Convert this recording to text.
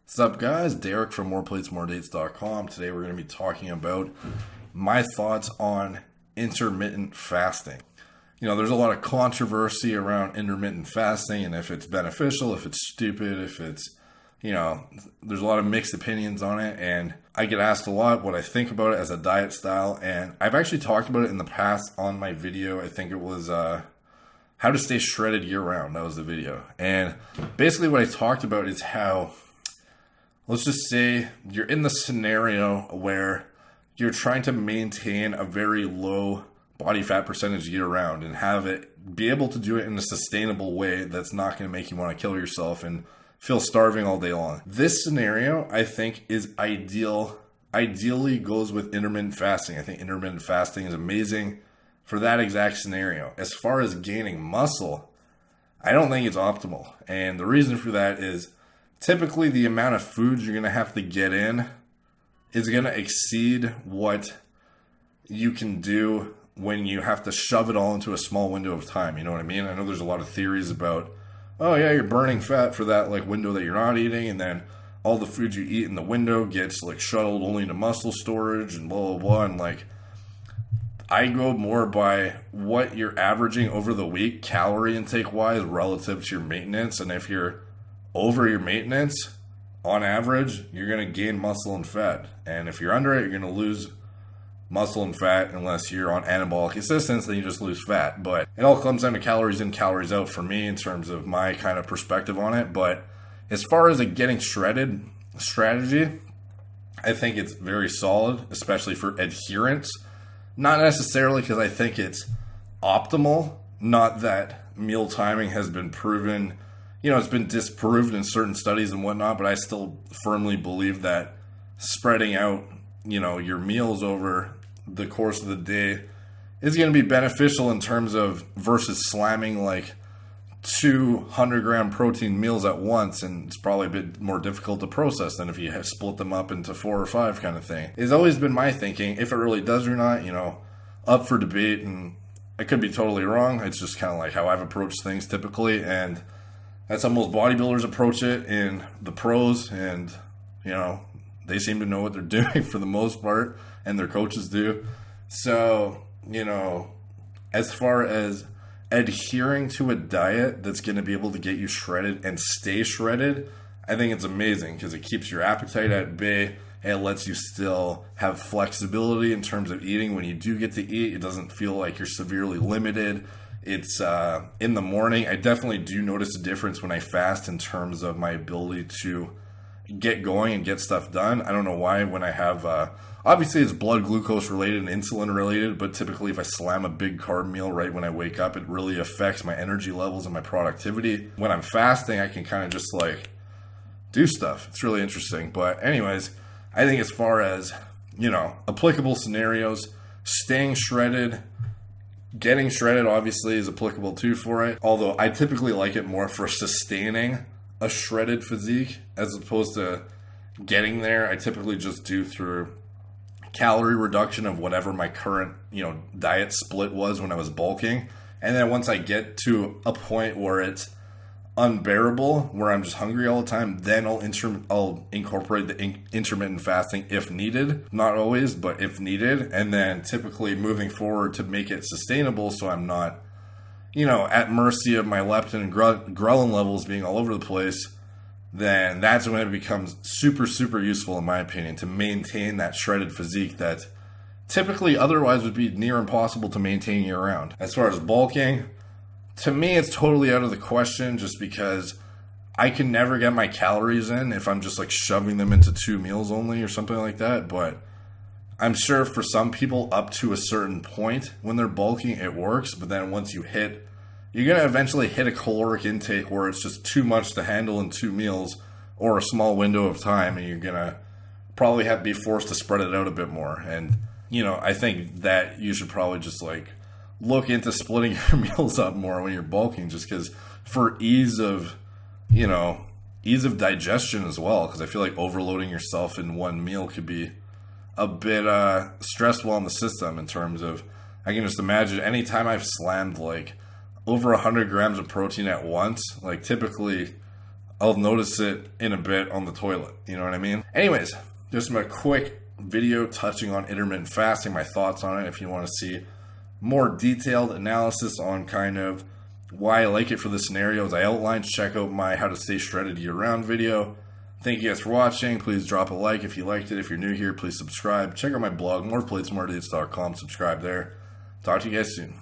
What's up, guys? Derek from moreplatesmoredates.com. Today we're going to be talking about my thoughts on intermittent fasting. There's a lot of controversy around intermittent fasting and if it's beneficial, if it's stupid, if it's, there's a lot of mixed opinions on it. And I get asked a lot what I think about it as a diet style. And I've actually talked about it in the past on my video. I think it was how to stay shredded year round. That was the video. And basically what I talked about is how, let's just say you're in the scenario where you're trying to maintain a very low body fat percentage year round and be able to do it in a sustainable way that's not going to make you want to kill yourself and feel starving all day long. This scenario, I think, is ideally goes with intermittent fasting. I think intermittent fasting is amazing for that exact scenario. As far as gaining muscle, I don't think it's optimal. And the reason for that is typically the amount of food you're going to have to get in is going to exceed what you can do when you have to shove it all into a small window of time. You know what I mean? I know there's a lot of theories about, oh yeah, you're burning fat for that window that you're not eating, and then all the food you eat in the window gets shuttled only to muscle storage and blah, blah, blah. And I go more by what you're averaging over the week, calorie intake wise, relative to your maintenance. And if you're over your maintenance, on average, you're going to gain muscle and fat. And if you're under it, you're going to lose muscle and fat unless you're on anabolic assistance, then you just lose fat. But it all comes down to calories in, calories out for me in terms of my kind of perspective on it. But as far as a getting shredded strategy, I think it's very solid, especially for adherence. Not necessarily because I think it's optimal, not that meal timing has been proven, it's been disproved in certain studies and whatnot, but I still firmly believe that spreading out, your meals over the course of the day is going to be beneficial in terms of versus slamming 200-gram protein meals at once, and it's probably a bit more difficult to process than if you have split them up into 4 or 5 kind of thing. It's always been my thinking, if it really does or not, up for debate, and I could be totally wrong. It's just kind of how I've approached things typically, and that's how most bodybuilders approach it in the pros, and they seem to know what they're doing for the most part, and their coaches do. So, as far as adhering to a diet that's going to be able to get you shredded and stay shredded, I think it's amazing because it keeps your appetite at bay. It lets you still have flexibility in terms of eating. When you do get to eat, it doesn't feel like you're severely limited. It's in the morning. I definitely do notice a difference when I fast in terms of my ability to get going and get stuff done. I don't know why when I have, obviously it's blood glucose related and insulin related, but typically if I slam a big carb meal right when I wake up, it really affects my energy levels and my productivity. When I'm fasting, I can kind of just do stuff. It's really interesting. But anyways, I think as far as, applicable scenarios, staying shredded, getting shredded obviously is applicable too for it. Although I typically like it more for sustaining a shredded physique as opposed to getting there. I typically just do through calorie reduction of whatever my current, diet split was when I was bulking. And then once I get to a point where it's unbearable, where I'm just hungry all the time, then I'll incorporate the intermittent fasting if needed. Not always, but if needed. And then typically moving forward to make it sustainable so I'm not, at mercy of my leptin and ghrelin levels being all over the place, then that's when it becomes super, super useful, in my opinion, to maintain that shredded physique that typically otherwise would be near impossible to maintain year round. As far as bulking, to me, it's totally out of the question just because I can never get my calories in if I'm just shoving them into 2 meals only or something like that. But I'm sure for some people up to a certain point when they're bulking, it works. But then once you're going to eventually hit a caloric intake where it's just too much to handle in 2 meals or a small window of time. And you're going to probably be forced to spread it out a bit more. And, I think that you should probably just look into splitting your meals up more when you're bulking, just because for ease of digestion as well. Because I feel like overloading yourself in one meal could be a bit stressful on the system in terms of, I can just imagine anytime I've slammed over 100 grams of protein at once, typically I'll notice it in a bit on the toilet. You know what I mean? Anyways, just a quick video touching on intermittent fasting, my thoughts on it. If you want to see more detailed analysis on kind of why I like it for the scenarios I outlined, check out my How to Stay Shredded Year Round video. Thank you guys for watching. Please drop a like if you liked it. If you're new here, please subscribe. Check out my blog, moreplatesmoredates.com. Subscribe there. Talk to you guys soon.